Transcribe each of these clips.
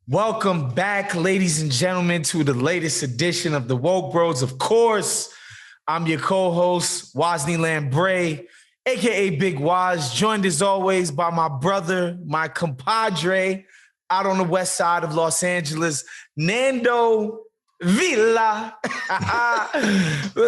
Welcome back, ladies and gentlemen, to the latest edition of the Woke Bros. Of course, I'm your co-host, Wos and Nando, aka Big Wos, joined as always by my brother, my compadre, out on the west side of Los Angeles, Nando Villa.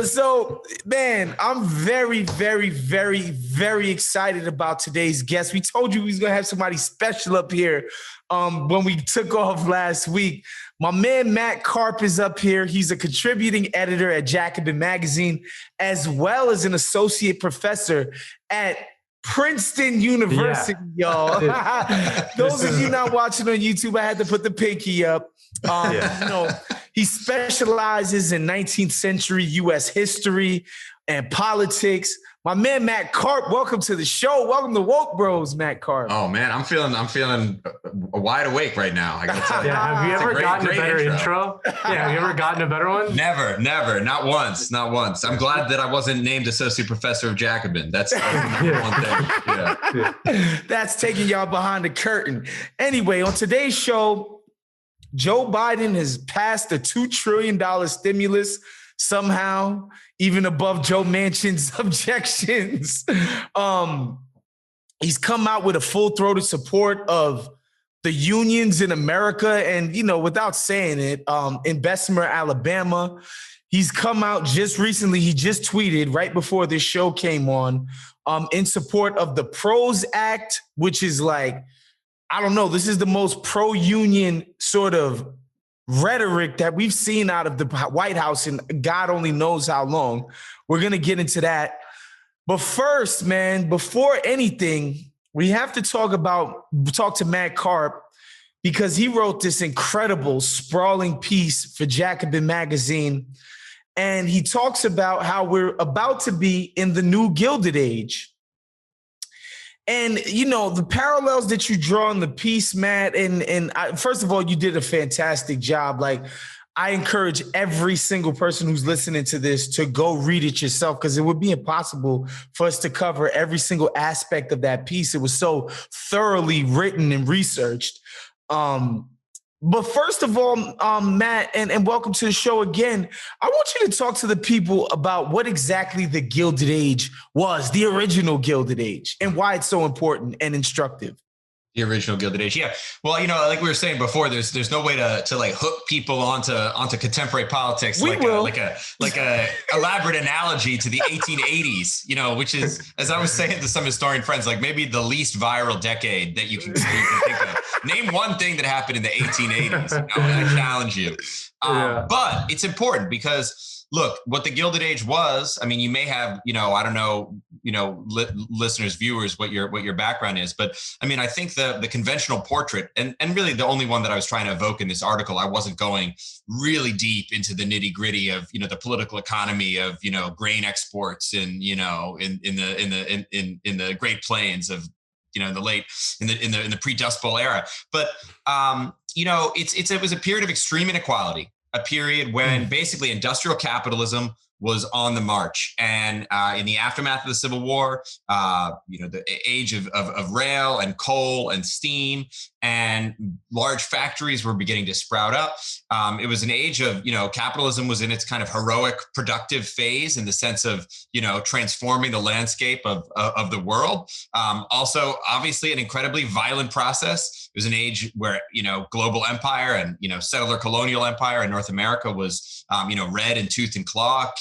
So, man, I'm very, very, very, very excited about today's guest. We told you we was gonna have somebody special up here when we took off last week. My man Matt Karp is up here. He's a contributing editor at Jacobin magazine, as well as an associate professor at Princeton University, y'all. Those of you not watching on YouTube, I had to put the pinky up. He specializes in 19th century U.S. history and politics. My man Matt Karp, welcome to the show. Welcome to Woke Bros, Matt Karp. Oh man, I'm feeling wide awake right now. I gotta tell you. Yeah, have you ever gotten a better intro? Yeah, have you ever gotten a better one? Never, not once. I'm glad that I wasn't named associate professor of Jacobin. That's one thing. Yeah. That's taking y'all behind the curtain. Anyway, on today's show, Joe Biden has passed a $2 trillion stimulus somehow, even above Joe Manchin's objections. He's come out with a full-throated support of the unions in America. And, without saying it, in Bessemer, Alabama, he's come out just recently. He just tweeted right before this show came on in support of the PROS Act, which is like, I don't know, this is the most pro-union sort of rhetoric that we've seen out of the White House in God only knows how long. We're going to get into that. But first, man, before anything, we have to talk to Matt Karp, because he wrote this incredible sprawling piece for Jacobin magazine. And he talks about how we're about to be in the new Gilded Age. And, the parallels that you draw in the piece, Matt, and first of all, you did a fantastic job. Like, I encourage every single person who's listening to this to go read it yourself, because it would be impossible for us to cover every single aspect of that piece. It was so thoroughly written and researched. But first of all, Matt, and welcome to the show again. I want you to talk to the people about what exactly the Gilded Age was, the original Gilded Age, and why it's so important and instructive. The original Gilded Age. Yeah. Well, like we were saying before, there's no way to like hook people onto contemporary politics like a elaborate analogy to the 1880s, which is, as I was saying to some historian friends, like maybe the least viral decade that you can think of. Name one thing that happened in the 1880s. I challenge you. But it's important because, look, what the Gilded Age was, I mean, you may have, I don't know, listeners, viewers, what your background is, but I mean, I think the conventional portrait, and really the only one that I was trying to evoke in this article, I wasn't going really deep into the nitty gritty of, the political economy of, grain exports and, in the Great Plains of, in the pre-Dust Bowl era. But, it was a period of extreme inequality. A period when basically industrial capitalism was on the march. And in the aftermath of the Civil War, the age of rail and coal and steam and large factories were beginning to sprout up. It was an age of, capitalism was in its kind of heroic productive phase in the sense of, transforming the landscape of the world. Also, obviously, an incredibly violent process. It was an age where, global empire and, settler colonial empire in North America was, red in tooth and claw,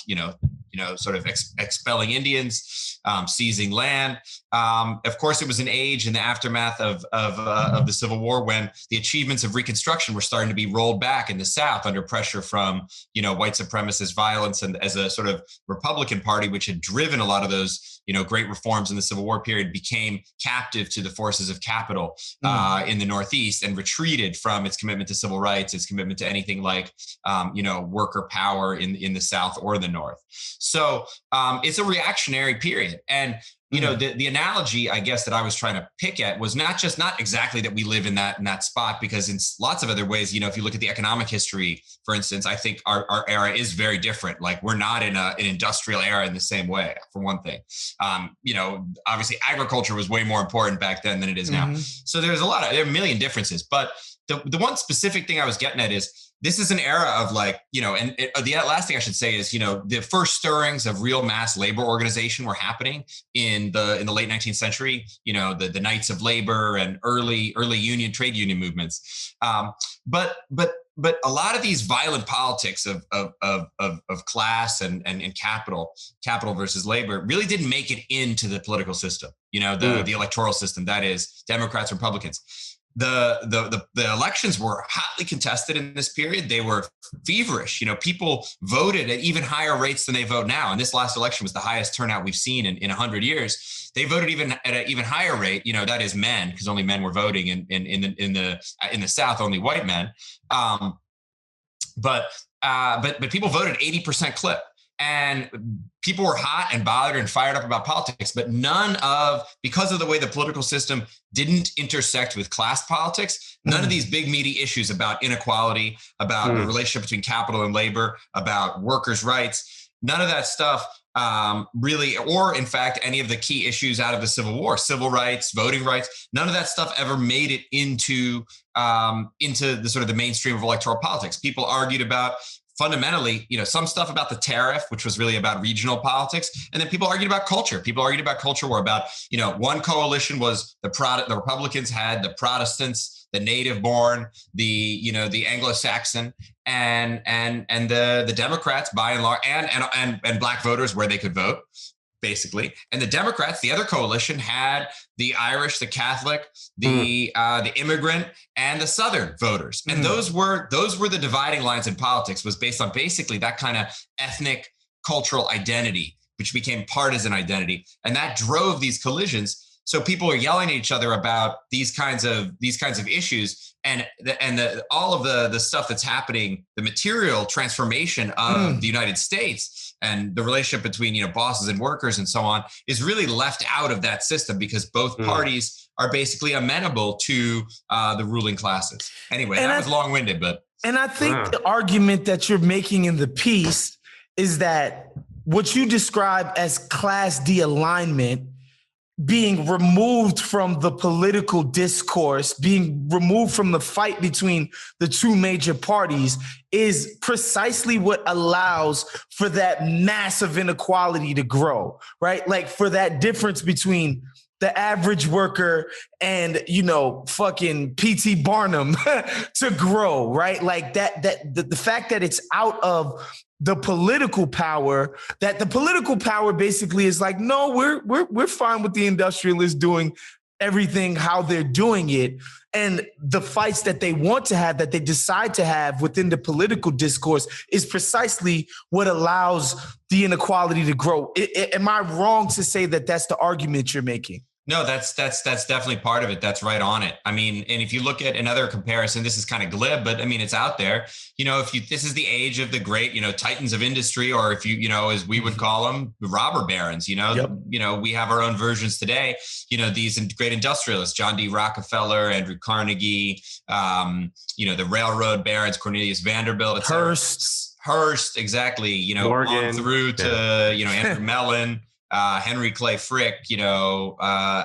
sort of expelling Indians, seizing land. Of course, it was an age in the aftermath of the Civil War when the achievements of Reconstruction were starting to be rolled back in the South under pressure from, white supremacist violence, and as a sort of Republican Party, which had driven a lot of those, great reforms in the Civil War period, became captive to the forces of capital in the Northeast and retreated from its commitment to civil rights, its commitment to anything like, worker power in the South or the North. So it's a reactionary period. And the analogy, I guess, that I was trying to pick at was not exactly that we live in that spot, because in lots of other ways, if you look at the economic history, for instance, I think our era is very different. Like, we're not in an industrial era in the same way, for one thing. Obviously agriculture was way more important back then than it is now. So there are a million differences, but the one specific thing I was getting at is this is an era of like, you know, and the last thing I should say is, you know, the first stirrings of real mass labor organization were happening in the late 19th century, you know, the Knights of Labor and early trade union movements. But a lot of these violent politics of class and capital versus labor really didn't make it into the political system, you know, the electoral system, that is Democrats, Republicans. The elections were hotly contested in this period. They were feverish. You know, people voted at even higher rates than they vote now. And this last election was the highest turnout we've seen in 100 years. They voted even at an even higher rate. You know, that is men, because only men were voting in the South, only white men. But people voted 80% clip. And people were hot and bothered and fired up about politics, but because of the way the political system didn't intersect with class politics, none of these big meaty issues about inequality, about the relationship between capital and labor, about workers' rights, none of that stuff really, or in fact, any of the key issues out of the Civil War, civil rights, voting rights, none of that stuff ever made it into the sort of the mainstream of electoral politics. People argued about fundamentally, you know, some stuff about the tariff, which was really about regional politics. And then people argued about culture. People argued about culture were about, you know, one coalition was the Republicans had the Protestants, the native born, the Anglo-Saxon, and the Democrats by and large, and black voters where they could vote, basically. And the Democrats, the other coalition, had the Irish, the Catholic, the immigrant, and the Southern voters. And those were the dividing lines in politics, was based on basically that kind of ethnic cultural identity, which became partisan identity. And that drove these collisions. So people are yelling at each other about these kinds of issues, and all of the stuff that's happening, the material transformation of the United States and the relationship between, you know, bosses and workers and so on, is really left out of that system because both parties are basically amenable to the ruling classes. Anyway, and that was long-winded, but. And I think the argument that you're making in the piece is that what you describe as class de-alignment being removed from the political discourse, being removed from the fight between the two major parties, is precisely what allows for that massive inequality to grow, right? Like for that difference between the average worker and, you know, fucking P.T. Barnum to grow, right? Like the fact that it's out of the political power, that the political power basically is like, no, we're fine with the industrialists doing everything how they're doing it. And the fights that they want to have, that they decide to have within the political discourse, is precisely what allows the inequality to grow. Am I wrong to say that that's the argument you're making? No, that's definitely part of it. That's right on it. I mean, and if you look at another comparison, this is kind of glib, but I mean, it's out there. You know, this is the age of the great, you know, titans of industry, or if you know, as we would call them, the robber barons. You know, you know, we have our own versions today. You know, these great industrialists, John D. Rockefeller, Andrew Carnegie. You know, the railroad barons, Cornelius Vanderbilt, Hearst, exactly. You know, Morgan, on through to you know Andrew Mellon. Henry Clay Frick, you know,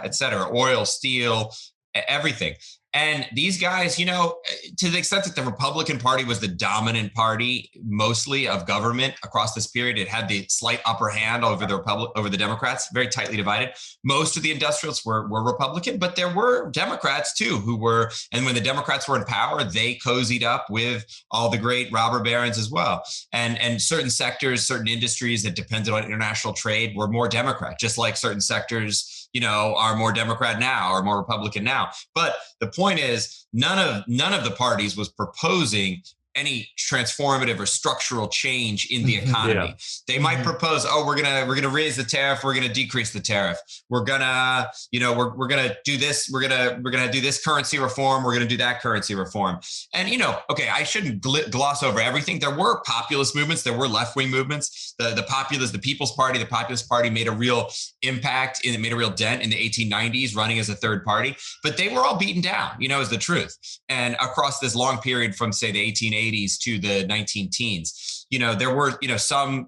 et cetera, oil, steel, everything. And these guys, you know, to the extent that the Republican Party was the dominant party, mostly of government across this period, it had the slight upper hand over the Democrats, very tightly divided. Most of the industrialists were Republican, but there were Democrats too who were, and when the Democrats were in power, they cozied up with all the great robber barons as well. And certain sectors, certain industries that depended on international trade were more Democrat, just like certain sectors, you know, are more Democrat now or more Republican now. But the point is, none of the parties was proposing any transformative or structural change in the economy. Yeah. They might propose, oh, we're gonna raise the tariff, we're gonna decrease the tariff, we're gonna, you know, we're gonna do this, we're gonna do this currency reform, we're gonna do that currency reform. And you know, okay, I shouldn't gloss over everything. There were populist movements, there were left-wing movements. The People's Party, the Populist Party made a real impact, made a real dent in the 1890s, running as a third party. But they were all beaten down, you know, is the truth. And across this long period from say the 1880s to the 19 teens, you know, there were, you know, some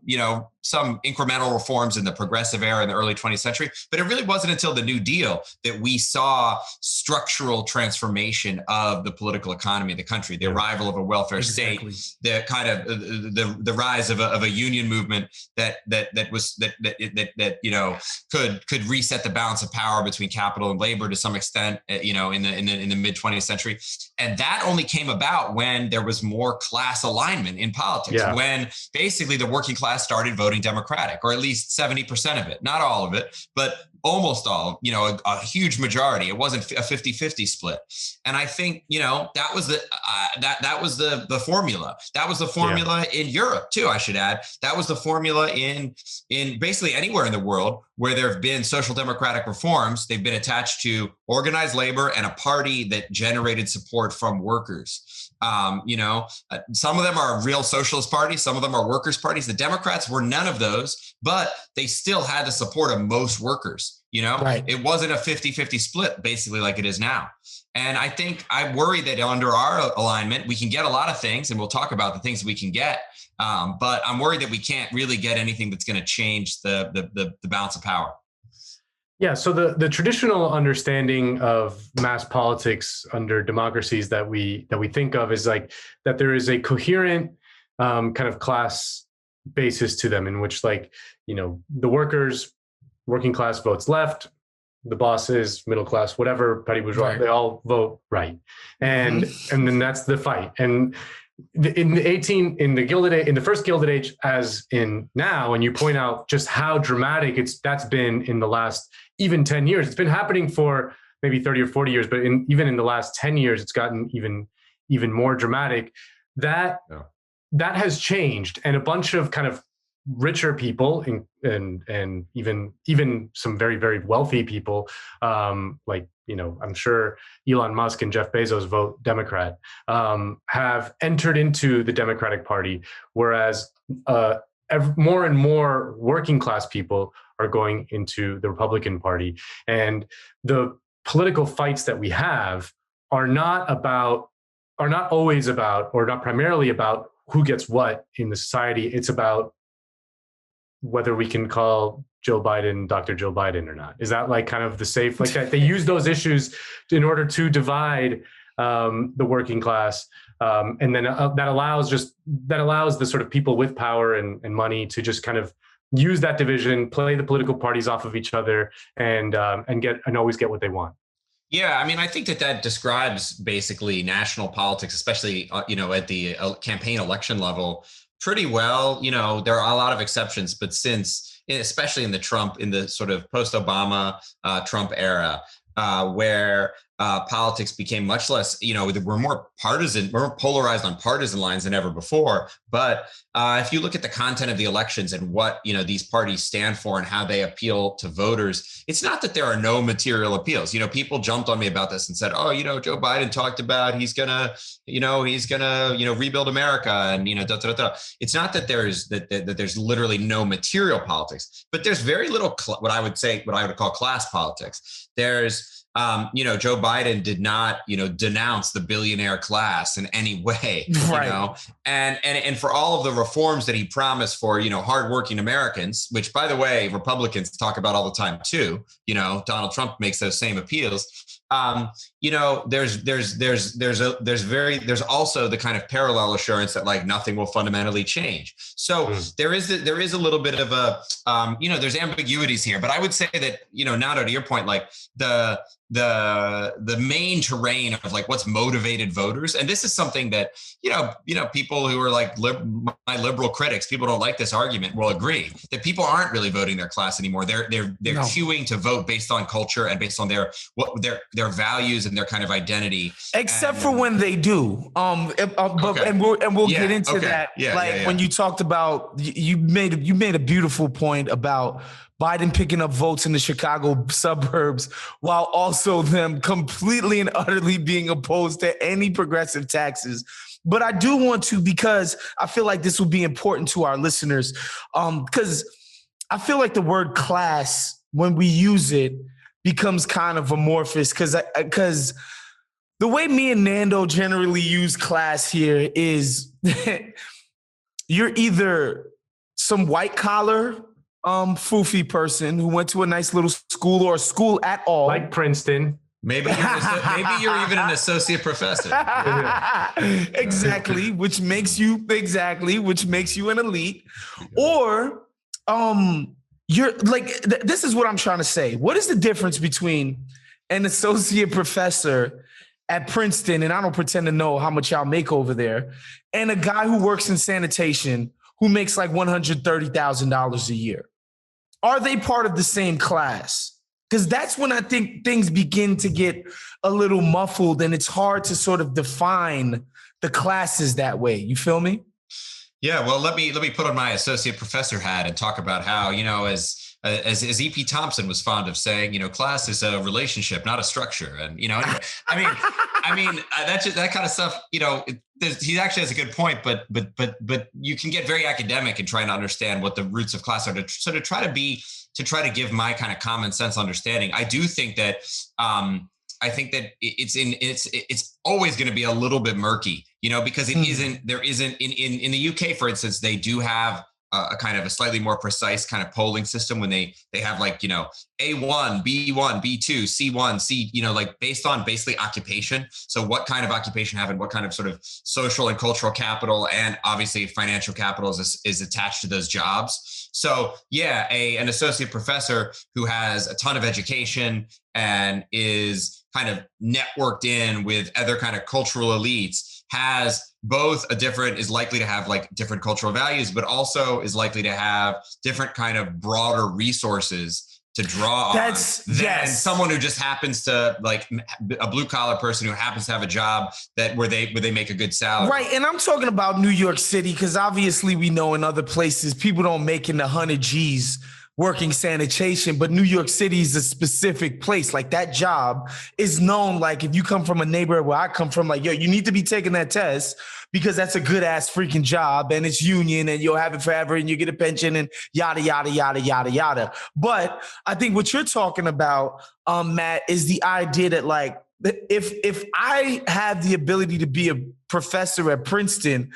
some incremental reforms in the progressive era in the early 20th century, but it really wasn't until the New Deal that we saw structural transformation of the political economy of the country, the arrival of a welfare state, the kind of the rise of a union movement that could reset the balance of power between capital and labor to some extent, in the mid 20th century. And that only came about when there was more class alignment in politics, when basically the working class started voting Democratic, or at least 70% of it, not all of it, but almost all, a huge majority. It wasn't a 50-50 split. And I think, that was the formula. That was the formula in Europe too, I should add. That was the formula in basically anywhere in the world where there have been social democratic reforms. They've been attached to organized labor and a party that generated support from workers. Some of them are real socialist parties. Some of them are workers' parties. The Democrats were none of those, but they still had the support of most workers. Right. It wasn't a 50-50 split, basically, like it is now. And I worry that under our alignment, we can get a lot of things, and we'll talk about the things that we can get. But I'm worried that we can't really get anything that's going to change the balance of power. Yeah. So the traditional understanding of mass politics under democracies that we think of is like that there is a coherent kind of class basis to them, in which the working class votes left, the bosses, middle class, whatever, petty bourgeois, they all vote right, and then that's the fight. And in the Gilded Age, in the first Gilded Age, as in now, and you point out just how dramatic that's been in the last even 10 years. It's been happening for maybe 30 or 40 years, but even in the last 10 years, it's gotten even more dramatic. That has changed, and a bunch of kind of richer people and even some very, very wealthy people, I'm sure Elon Musk and Jeff Bezos vote Democrat, have entered into the Democratic Party, whereas more and more working class people are going into the Republican Party. And the political fights that we have are not always about, or not primarily about, who gets what in the society. It's about whether we can call Joe Biden Dr. Joe Biden or not. Is that like kind of the safe, like that? They use those issues in order to divide the working class. And then that allows the sort of people with power and money to just kind of use that division, play the political parties off of each other, and always get what they want. Yeah, I mean, I think that describes basically national politics, especially at the campaign election level, pretty well. There are a lot of exceptions, but especially in the sort of post-Obama Trump era, where politics became much less, we're more partisan, we're more polarized on partisan lines than ever before. But if you look at the content of the elections and what, these parties stand for and how they appeal to voters, it's not that there are no material appeals. People jumped on me about this and said, Joe Biden talked about he's gonna rebuild America and, da, da, da, da. It's not that there's literally no material politics, but there's very little, what I would call class politics. There's, Joe Biden did not, denounce the billionaire class in any way, right. And for all of the reforms that he promised for, hardworking Americans, which, by the way, Republicans talk about all the time too. Donald Trump makes those same appeals. There's also the kind of parallel assurance that like nothing will fundamentally change. So there is a little bit of a, there's ambiguities here, but I would say that, Nando, to your point, like the main terrain of like what's motivated voters. And this is something that, people who are like my liberal critics, people don't like this argument, will agree that people aren't really voting their class anymore. They're queuing to vote based on culture and based on their values and their kind of identity. Except for when they do. We'll get into that. When you talked about, you made a beautiful point about Biden picking up votes in the Chicago suburbs while also them completely and utterly being opposed to any progressive taxes. But I do want to, because I feel like this will be important to our listeners, because I feel like the word class, when we use it, becomes kind of amorphous, because the way me and Nando generally use class here is you're either some white collar foofy person who went to a nice little school or a school at all. Like Princeton. Maybe you're even an associate professor. Exactly, which makes you an elite. Or you're like, this is what I'm trying to say. What is the difference between an associate professor at Princeton, and I don't pretend to know how much y'all make over there, and a guy who works in sanitation who makes like $130,000 a year? Are they part of the same class? Because that's when I think things begin to get a little muffled and it's hard to sort of define the classes that way. You feel me? Yeah, well, let me put on my associate professor hat and talk about how, as E.P. Thompson was fond of saying, class is a relationship, not a structure. And, anyway, that kind of stuff, he actually has a good point, but you can get very academic in trying to understand what the roots of class are. So to try to give my kind of common sense understanding, I do think that, it's always going to be a little bit murky, because there isn't in the UK, for instance, they do have a kind of a slightly more precise kind of polling system when they have like, A1, B1, B2, C1, C, like based on basically occupation. So what kind of occupation have and what kind of sort of social and cultural capital and obviously financial capital is attached to those jobs. So yeah, an associate professor who has a ton of education and is kind of networked in with other kind of cultural elites has both is likely to have like different cultural values, but also is likely to have different kind of broader resources to draw on than someone who just happens to like a blue collar person who happens to have a job where they make a good salary. Right. And I'm talking about New York City, because obviously we know in other places people don't make in the 100 G's working sanitation, but New York City is a specific place. Like that job is known. Like if you come from a neighborhood where I come from, like, yo, you need to be taking that test because that's a good ass freaking job and it's union and you'll have it forever and you get a pension and yada, yada, yada, yada, yada. But I think what you're talking about, Matt, is the idea that like, if I have the ability to be a professor at Princeton,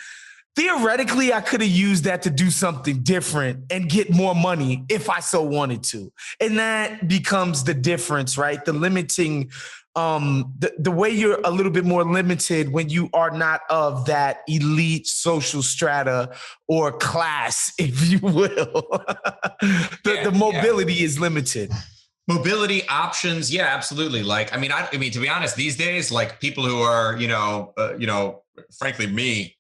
theoretically, I could have used that to do something different and get more money if I so wanted to. And that becomes the difference, right? The limiting, the way you're a little bit more limited when you are not of that elite social strata or class, if you will. The mobility is limited. Mobility options. Yeah, absolutely. Like, I mean, to be honest, these days, like people who are, frankly, me,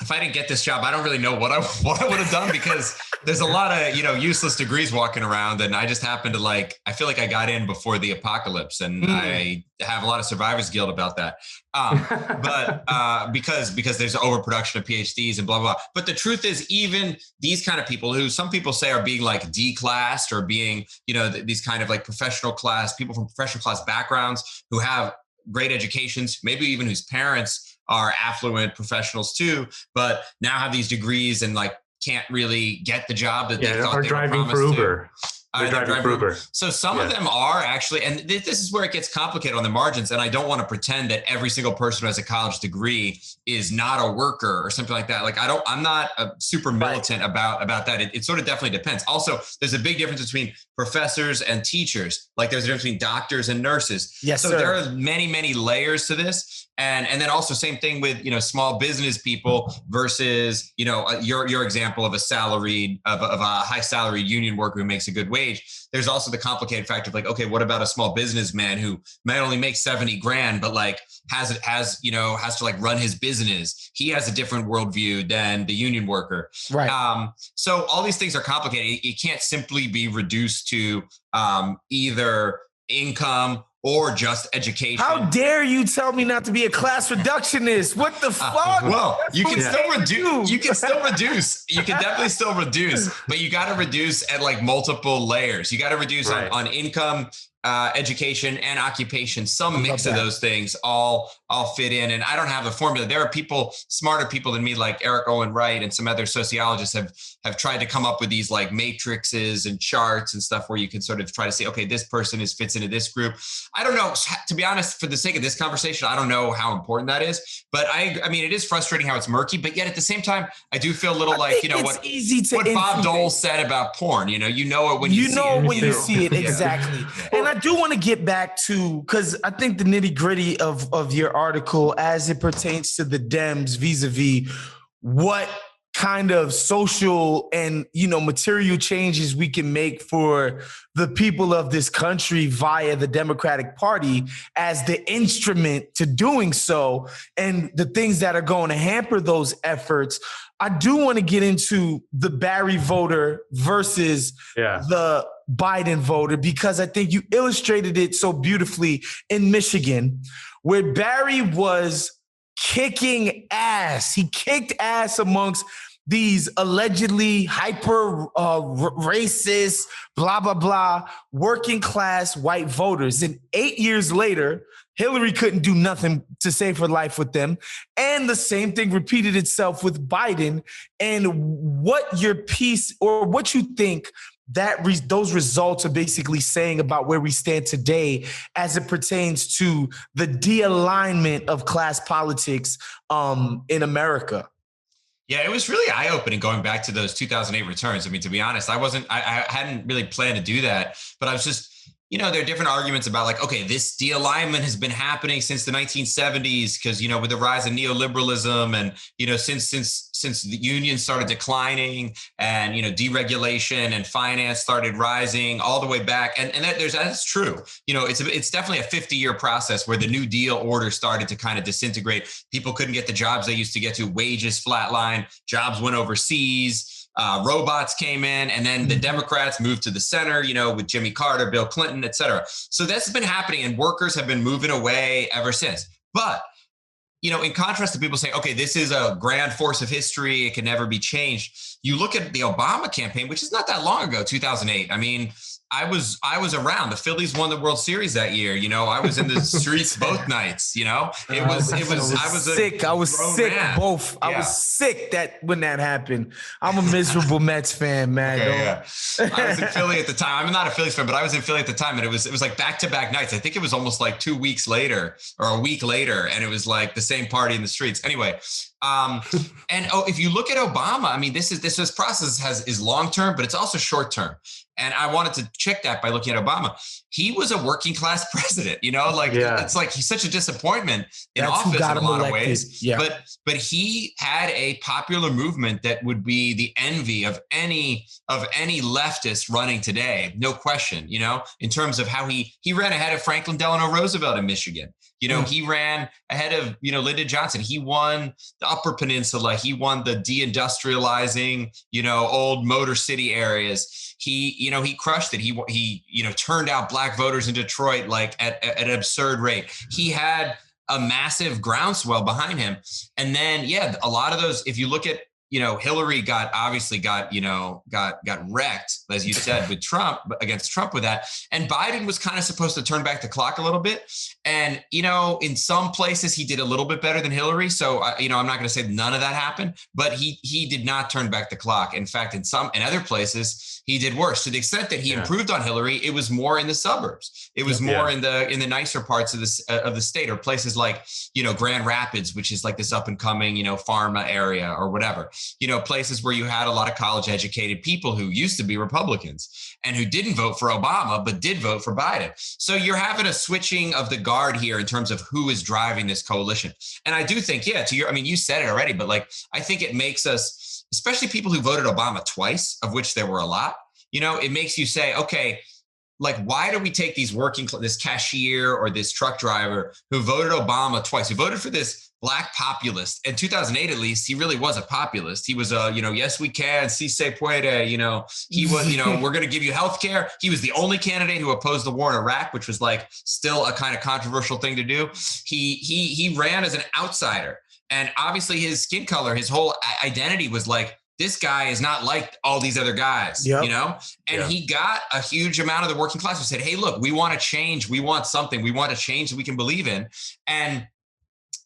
if I didn't get this job, I don't really know what I would have done, because there's a lot of, useless degrees walking around. And I just happen to I feel like I got in before the apocalypse, and I have a lot of survivor's guilt about that. But because there's overproduction of PhDs and blah, blah, blah. But the truth is, even these kind of people who some people say are being like declassed or being, these kind of like professional class, people from professional class backgrounds who have great educations, maybe even whose parents are affluent professionals too, but now have these degrees and like can't really get the job that they thought they were promised to. They're driving for Uber. So some of them are actually, and this is where it gets complicated on the margins. And I don't want to pretend that every single person who has a college degree is not a worker or something like that. Like I'm not super militant about that. It sort of definitely depends. Also, there's a big difference between professors and teachers. Like there's a difference between doctors and nurses. Yes, so sir. There are many, many layers to this. And then also same thing with, small business people versus, your example of a high salaried union worker who makes a good wage. There's also the complicated factor of like, okay, what about a small businessman who might only make 70 grand, but like has to like run his business. He has a different worldview than the union worker. Right. So all these things are complicated. It can't simply be reduced to either income or just education. How dare you tell me not to be a class reductionist? What the fuck? Well, you can still reduce. You can still reduce. You can definitely still reduce, but you got to reduce at like multiple layers. You got to reduce on income. education and occupation, some mix of those things all fit in. And I don't have a formula. There are people, smarter people than me, like Eric Owen Wright and some other sociologists have tried to come up with these like matrices and charts and stuff where you can sort of try to say, okay, this person fits into this group. I don't know, to be honest, for the sake of this conversation, I don't know how important that is, but I mean, it is frustrating how it's murky, but yet at the same time, I do feel a little like, what Bob Dole said about porn, you know it when you see it. Exactly. And I do want to get back to, because I think the nitty gritty of your article as it pertains to the Dems vis-a-vis what kind of social and, material changes we can make for the people of this country via the Democratic Party as the instrument to doing so, and the things that are going to hamper those efforts. I do want to get into the Barry voter versus the Biden voter, because I think you illustrated it so beautifully in Michigan, where Barry was kicking ass. He kicked ass amongst these allegedly hyper racist, blah, blah, blah, working class white voters. And 8 years later, Hillary couldn't do nothing to save her life with them. And the same thing repeated itself with Biden. And what your piece, or what you think that those results are basically saying about where we stand today as it pertains to the de-alignment of class politics in America. Yeah, it was really eye-opening going back to those 2008 returns. I mean, to be honest, I hadn't really planned to do that, but I was just, there are different arguments about like, okay, this de-alignment has been happening since the 1970s because, with the rise of neoliberalism and, since the unions started declining and, deregulation and finance started rising all the way back. And that's true. It's definitely a 50-year process where the New Deal order started to kind of disintegrate. People couldn't get the jobs they used to get to, wages flatlined, jobs went overseas. Robots came in, and then the Democrats moved to the center, with Jimmy Carter, Bill Clinton, et cetera. So that's been happening, and workers have been moving away ever since. But, in contrast to people saying, okay, this is a grand force of history, it can never be changed. You look at the Obama campaign, which is not that long ago, 2008. I mean, I was around. The Phillies won the World Series that year. I was in the streets both nights. I was sick. I was sick. Man. Both. Yeah. I was sick when that happened. I'm a miserable Mets fan, man. Okay, yeah. I was in Philly at the time. I'm not a Phillies fan, but I was in Philly at the time, and it was like back-to-back nights. I think it was almost like 2 weeks later or a week later, and it was like the same party in the streets. Anyway. If you look at Obama, I mean, this process is long-term, but it's also short-term. And I wanted to check that by looking at Obama. He was a working class president, it's like he's such a dismaintment in office in a lot of ways. Yeah. But he had a popular movement that would be the envy of any leftist running today, no question, in terms of how he ran ahead of Franklin Delano Roosevelt in Michigan. He ran ahead of, Lyndon Johnson. He won the Upper Peninsula. He won the deindustrializing, old Motor City areas. He crushed it. He turned out black voters in Detroit like at an absurd rate. He had a massive groundswell behind him. And then, a lot of those, if you look at, Hillary got wrecked, as you said, with Trump, against Trump with that. And Biden was kind of supposed to turn back the clock a little bit. And, in some places he did a little bit better than Hillary. So, I'm not going to say none of that happened, but he did not turn back the clock. In fact, in other places, he did worse. To the extent that he improved on Hillary, it was more in the suburbs. It was more in the nicer parts of the state, or places like, Grand Rapids, which is like this up and coming, pharma area or whatever. Places where you had a lot of college educated people who used to be Republicans and who didn't vote for Obama, but did vote for Biden. So you're having a switching of the guard here in terms of who is driving this coalition. And I do think, you said it already, but I think it makes us, especially people who voted Obama twice, of which there were a lot, it makes you say, okay, why do we take this cashier or this truck driver who voted Obama twice, who voted for this Black populist? In 2008, at least, he really was a populist. He was yes, we can, si se puede, he was, we're going to give you health care. He was the only candidate who opposed the war in Iraq, which was still a kind of controversial thing to do. He ran as an outsider. And obviously his skin color, his whole identity was this guy is not like all these other guys, you know? And he got a huge amount of the working class who said, hey, look, we want to change. We want something. We want a change that we can believe in. And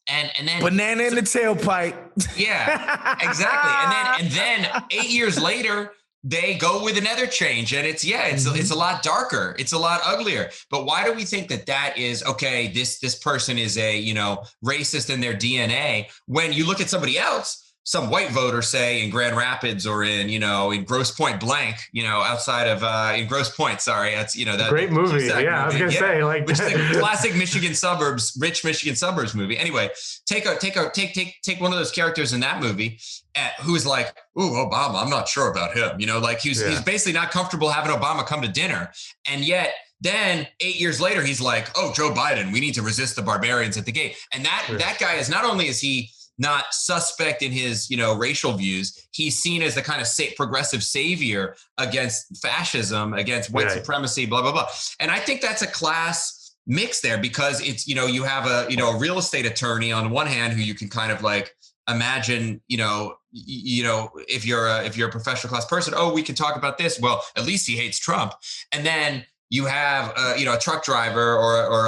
then banana in the tailpipe. Yeah, exactly. And then 8 years later, they go with another change, and it's a lot darker. It's a lot uglier. But why do we think that is okay? This person is a, racist in their DNA. When you look at somebody else, some white voter, say in Grand Rapids or in Grosse Pointe blank, outside of in Grosse Pointe, sorry, that's that great movie. Yeah, I was gonna say which is a classic Michigan suburbs, rich Michigan suburbs movie. Anyway, take one of those characters in that movie who's like, ooh, Obama, I'm not sure about him. He's basically not comfortable having Obama come to dinner, and yet. Then 8 years later, he's like, oh, Joe Biden, we need to resist the barbarians at the gate. And that guy is not only is he not suspect in his, racial views, he's seen as the kind of progressive savior against fascism, against white supremacy, blah, blah, blah. And I think that's a class mix there because it's, you have a real estate attorney on one hand who you can kind of like imagine, if you're a professional class person, oh, we can talk about this. Well, at least he hates Trump. And then you have a truck driver or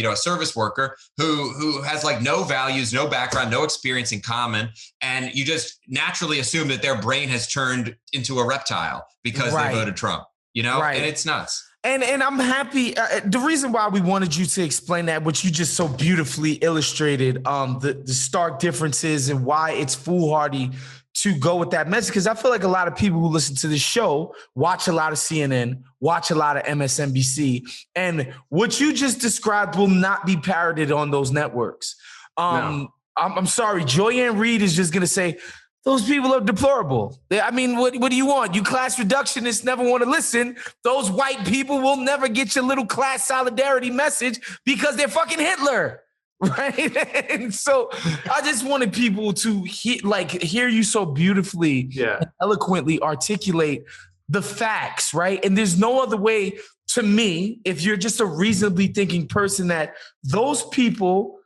a service worker who has like no values, no background, no experience in common, and you just naturally assume that their brain has turned into a reptile because they voted Trump. And it's nuts. And I'm happy. The reason why we wanted you to explain that, which you just so beautifully illustrated, the stark differences and why it's foolhardy to go with that message, because I feel like a lot of people who listen to this show watch a lot of CNN, watch a lot of MSNBC, and what you just described will not be parroted on those networks. No. I'm sorry, Joyanne Reed is just going to say, those people are deplorable. I mean, what do you want? You class reductionists never want to listen. Those white people will never get your little class solidarity message because they're fucking Hitler. Right. And so I just wanted people to hear you so beautifully, and eloquently articulate the facts. Right. And there's no other way to me, if you're just a reasonably thinking person, that those people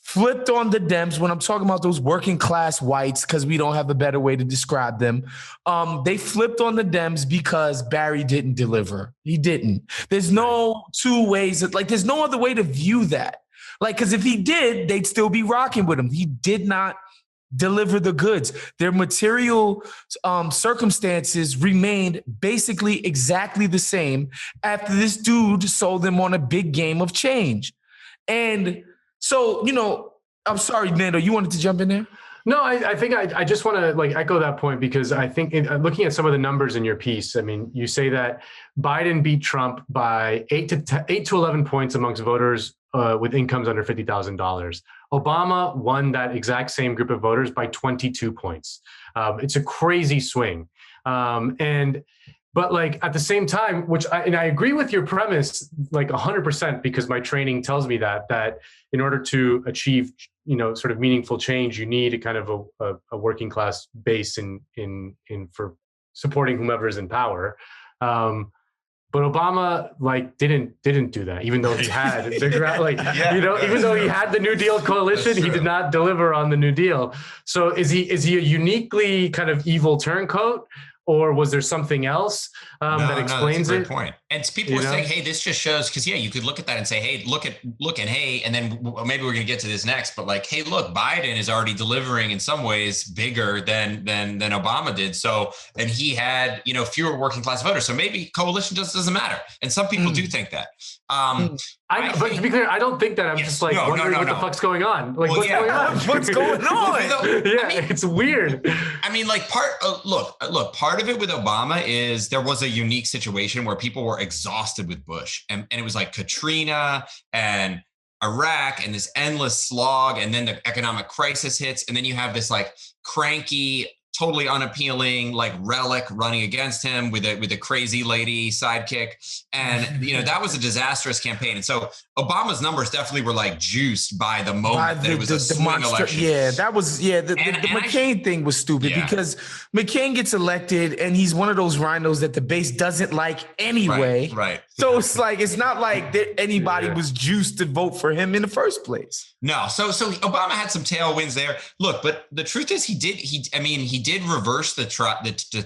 flipped on the Dems when I'm talking about those working class whites, because we don't have a better way to describe them. They flipped on the Dems because Barry didn't deliver. He didn't. There's no two ways. There's no other way to view that. Because if he did, they'd still be rocking with him. He did not deliver the goods. Their material circumstances remained basically exactly the same after this dude sold them on a big game of change. And so, I'm sorry, Nando, you wanted to jump in there? No, I think I just want to echo that point, because I think looking at some of the numbers in your piece, I mean, you say that Biden beat Trump by 8 to 11 points amongst voters with incomes under $50,000. Obama won that exact same group of voters by 22 points. It's a crazy swing. But at the same time, I agree with your premise 100%, because my training tells me that in order to achieve sort of meaningful change, you need a kind of a working class base in for supporting whomever is in power. But Obama didn't do that, even though he had even though he had the New Deal coalition, he did not deliver on the New Deal. So is he a uniquely kind of evil turncoat? Or was there something else that explains that's a great point. And people were saying, hey, this just shows, because you could look at that and say, hey, look, and then maybe we're going to get to this next, but hey, look, Biden is already delivering in some ways bigger than Obama did. So, and he had, fewer working class voters. So maybe coalition just doesn't matter. And some people do think that. But to be clear, I don't think that. I'm just wondering what the fuck's going on. What's going on? What's going on? It's weird. I mean, part of it with Obama is there was a unique situation where people were exhausted with Bush, and it was like Katrina and Iraq and this endless slog, and then the economic crisis hits, and then you have this cranky, totally unappealing relic running against him with a crazy lady sidekick. And, that was a disastrous campaign. And so Obama's numbers definitely were juiced by the moment that it was a swing election. Yeah, that was, the McCain thing was stupid because McCain gets elected and he's one of those rhinos that the base doesn't like anyway. Right. So it's like, it's not like that anybody was juiced to vote for him in the first place. No. So Obama had some tailwinds there. Look, but the truth is he did reverse the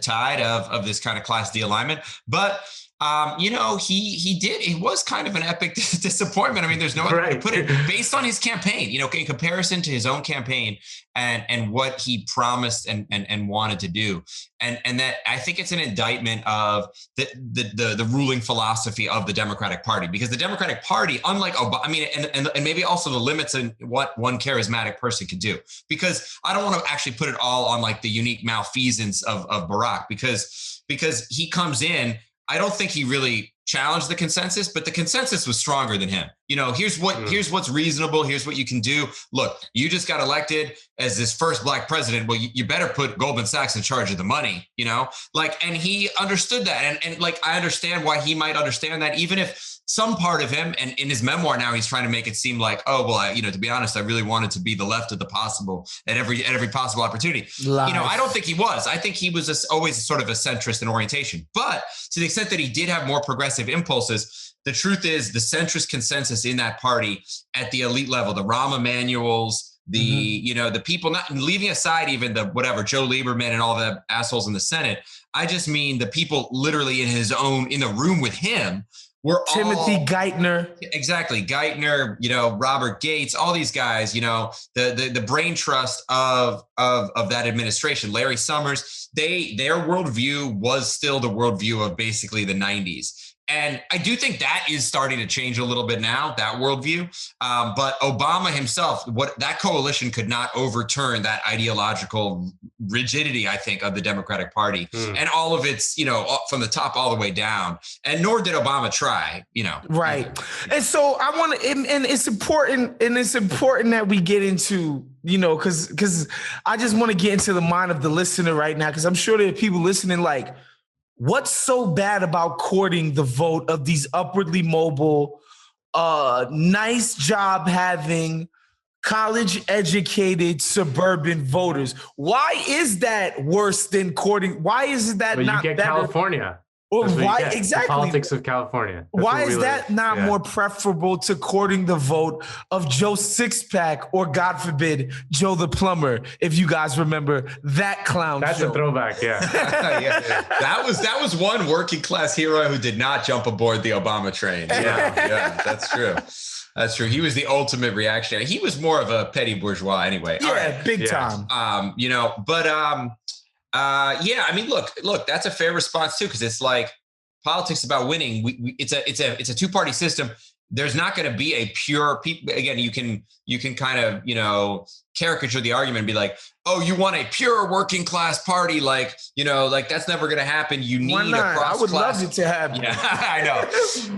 tide of this kind of class de-alignment, but he did. It was kind of an epic disappointment. I mean, there's no other way to put it. Based on his campaign, in comparison to his own campaign and what he promised and wanted to do, and that I think it's an indictment of the ruling philosophy of the Democratic Party, because the Democratic Party, unlike Obama, I mean, and maybe also the limits in what one charismatic person can do, because I don't want to actually put it all on like the unique malfeasance of Barack, because he comes in. I don't think he really challenged the consensus, but the consensus was stronger than him. Here's what's reasonable. Here's what you can do. Look, you just got elected as this first black president. Well, you better put Goldman Sachs in charge of the money, and he understood that. And I understand why he might understand that, even if some part of him, and in his memoir now, he's trying to make it seem like, oh, well, to be honest, I really wanted to be the left of the possible at every possible opportunity. Life. I don't think he was. I think he was always sort of a centrist in orientation. But to the extent that he did have more progressive impulses, the truth is the centrist consensus in that party at the elite level, the Rahm Emanuels, the people, not leaving aside even the whatever Joe Lieberman and all the assholes in the Senate. I just mean the people literally in the room with him. Timothy Geithner. Exactly. Geithner, Robert Gates, all these guys, the brain trust of that administration, Larry Summers, their worldview was still the worldview of basically the 90s. And I do think that is starting to change a little bit now, that worldview. But Obama himself, that coalition could not overturn that ideological rigidity, I think, of the Democratic Party and all of its, from the top all the way down. And nor did Obama try, Right. And so I want to, and it's important that we get into, because I just want to get into the mind of the listener right now, because I'm sure there are people listening like, what's so bad about courting the vote of these upwardly mobile, nice job having, college educated suburban voters? Why is that worse than courting? Why is that not better? California. Well, why exactly? The politics of California. Why is that not more preferable to courting the vote of Joe Sixpack or, God forbid, Joe the Plumber? If you guys remember that clown That's show. A throwback, yeah. That was one working class hero who did not jump aboard the Obama train. Yeah, that's true. That's true. He was the ultimate reactionary. He was more of a petty bourgeois anyway. Yeah, big time. I mean, look, that's a fair response too, because it's like politics about winning. It's a two-party system. There's not going to be a pure people. Again, you can kind of, caricature the argument and be like, oh, you want a pure working class party. Like that's never going to happen. You need a cross class. I would love it to happen. Yeah, I know.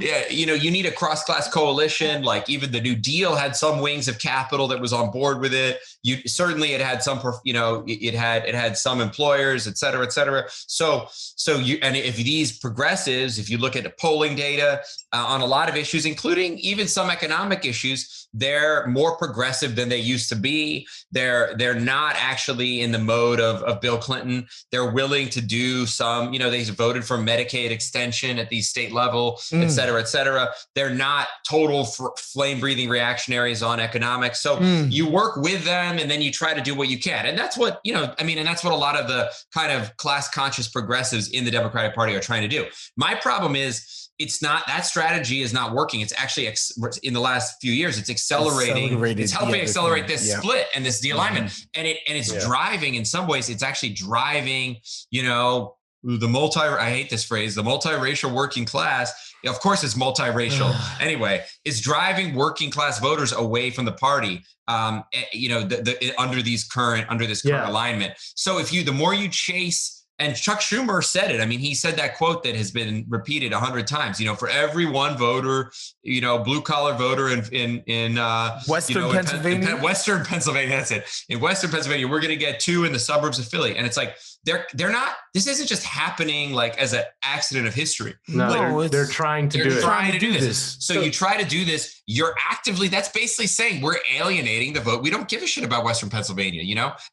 Yeah. You need a cross class coalition. Like even the New Deal had some wings of capital that was on board with it. It had some, it had some employers, et cetera, et cetera. So if these progressives, if you look at the polling data on a lot of issues, including even some economic issues, they're more progressive than they used to be. They're not actually in the mode of Bill Clinton. They're willing to do some, they voted for Medicaid extension at the state level, et cetera, et cetera. They're not total flame breathing reactionaries on economics. So you work with them and then you try to do what you can. And that's what, and that's what a lot of the kind of class conscious progressives in the Democratic Party are trying to do. My problem is, it's not, that strategy is not working. It's actually in the last few years, it's accelerating. It's helping accelerate this split and this de-alignment. And it's driving, in some ways, it's actually driving, I hate this phrase, the multiracial working class. Of course, it's multiracial. Anyway, it's driving working class voters away from the party, under this current alignment. So the more you chase. And Chuck Schumer said it. I mean, he said that quote that has been repeated 100 times. For every one voter, blue collar voter in Western Pennsylvania. Western Pennsylvania. That's it. In Western Pennsylvania, we're going to get 2 in the suburbs of Philly, and it's like they're not. This isn't just happening like as an accident of history. No, they're trying to do it. Trying to do this. So you try to do this. You're actively. That's basically saying we're alienating the vote. We don't give a shit about Western Pennsylvania.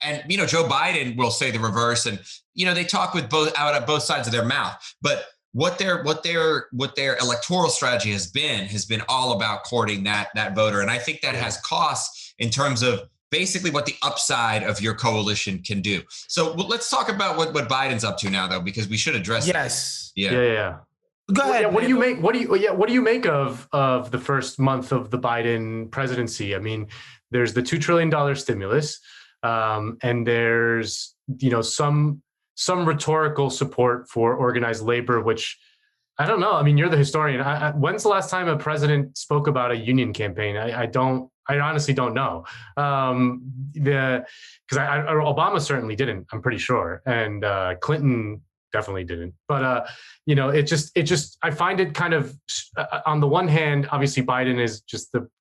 And Joe Biden will say the reverse and. They talk with both sides of their mouth, but what their electoral strategy has been all about courting that voter. And I think that has costs in terms of basically what the upside of your coalition can do. So let's talk about what Biden's up to now, though, because we should address Yes. that. Yeah. Go ahead. Yeah, what do you make? What do you make of the first month of the Biden presidency? I mean, there's the $2 trillion stimulus, and there's some rhetorical support for organized labor, which I don't know. I mean, you're the historian. When's the last time a president spoke about a union campaign? I honestly don't know. Because Obama certainly didn't. I'm pretty sure, and Clinton definitely didn't. But it just I find it kind of on the one hand, obviously Biden is just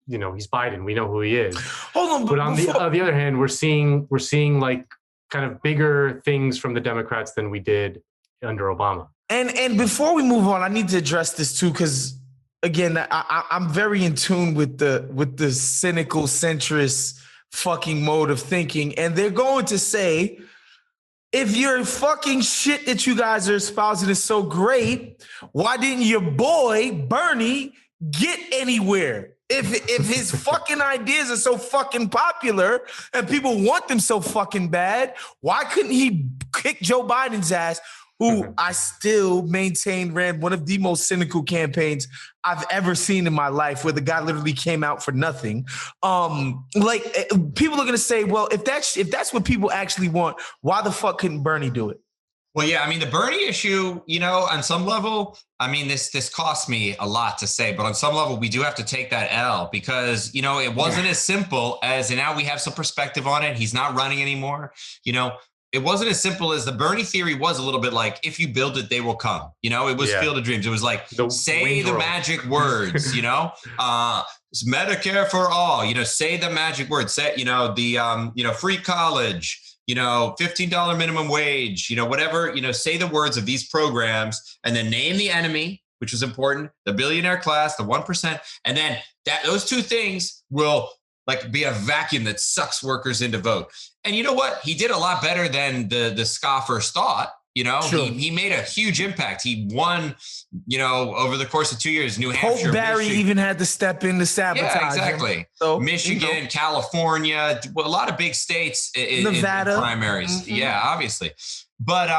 he's Biden. We know who he is. Hold on, but on the other hand, we're seeing like kind of bigger things from the Democrats than we did under Obama. And before we move on, I need to address this too, because again, I'm very in tune with the cynical centrist fucking mode of thinking, and they're going to say, if your fucking shit that you guys are espousing is so great, why didn't your boy Bernie get anywhere? If his fucking ideas are so fucking popular and people want them so fucking bad, why couldn't he kick Joe Biden's ass, who I still maintain ran one of the most cynical campaigns I've ever seen in my life, where the guy literally came out for nothing. People are gonna say, well, if that's what people actually want, why the fuck couldn't Bernie do it? Well, yeah, I mean, the Bernie issue, on some level, I mean, this cost me a lot to say, but on some level, we do have to take that L because, it wasn't as simple as, and now we have some perspective on it. He's not running anymore. It wasn't as simple as the Bernie theory was a little bit like, if you build it, they will come. It was Field of Dreams. It was like, say the magic words, Medicare for all, say the magic words, say, free college, $15 minimum wage, whatever, say the words of these programs and then name the enemy, which was important, the billionaire class, the 1%. And then those two things will be a vacuum that sucks workers into vote. And you know what? He did a lot better than the scoffers thought. Sure. He made a huge impact. He won, over the course of 2 years, New Hampshire. Hope Barry even had to step in to sabotage. Yeah, exactly. So, Michigan, California, a lot of big states Nevada. In primaries. Mm-hmm. Yeah, obviously. But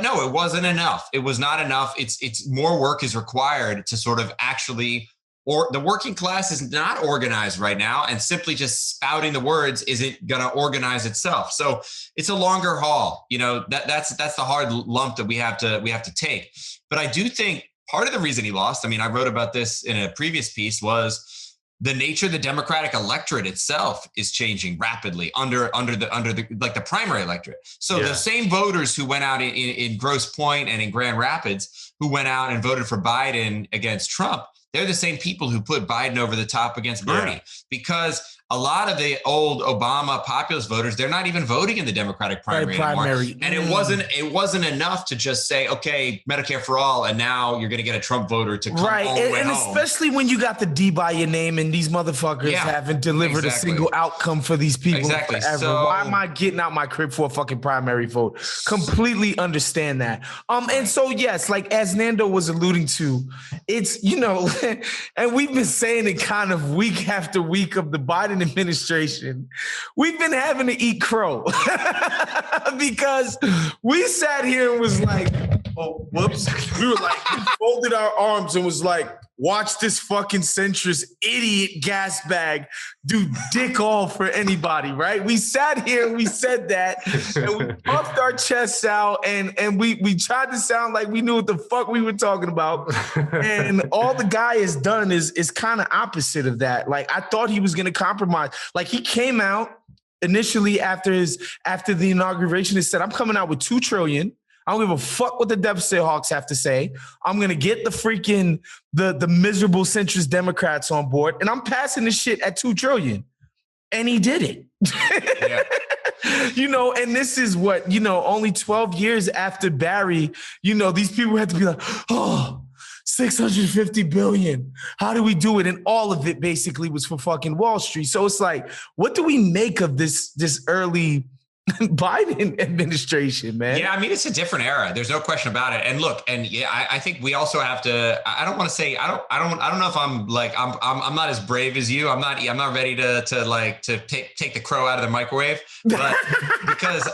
no, it wasn't enough. It was not enough. It's more work is required to sort of actually, or the working class is not organized right now, and simply just spouting the words isn't going to organize itself. So it's a longer haul. That's the hard lump that we have to take. But I do think part of the reason he lost, I mean, I wrote about this in a previous piece, was the nature of the Democratic electorate itself is changing rapidly under the primary electorate. So the same voters who went out in Grosse Pointe and in Grand Rapids, who went out and voted for Biden against Trump, they're the same people who put Biden over the top against Bernie, because a lot of the old Obama populist voters, they're not even voting in the Democratic primary anymore. And it wasn't enough to just say, okay, Medicare for all, and now you're going to get a Trump voter to come all the way home. Especially when you got the D by your name and these motherfuckers haven't delivered a single outcome for these people forever. So, why am I getting out my crib for a fucking primary vote? Completely understand that. And so, yes, like as Nando was alluding to, it's, and we've been saying it kind of week after week of the Biden administration, we've been having to eat crow because we sat here and was like, oh, whoops. We were like, we folded our arms and was like, watch this fucking centrist idiot gas bag do dick all for anybody, right? We sat here and we said that, and we puffed our chests out, and we tried to sound like we knew what the fuck we were talking about. And all the guy has done is kind of opposite of that. Like, I thought he was going to compromise. Like, he came out initially after the inauguration and said, I'm coming out with $2 trillion. I don't give a fuck what the deficit hawks have to say. I'm going to get the freaking, the miserable centrist Democrats on board, and I'm passing this shit at $2 trillion. And he did it. And this is what, only 12 years after Barry, these people had to be like, oh, $650 billion. How do we do it? And all of it basically was for fucking Wall Street. So it's like, what do we make of this early Biden administration, man. Yeah, I mean, it's a different era. There's no question about it. And look, and yeah, I think we also have to. I don't want to say. I don't know if I'm like I'm not as brave as you. I'm not ready to take the crow out of the microwave. But because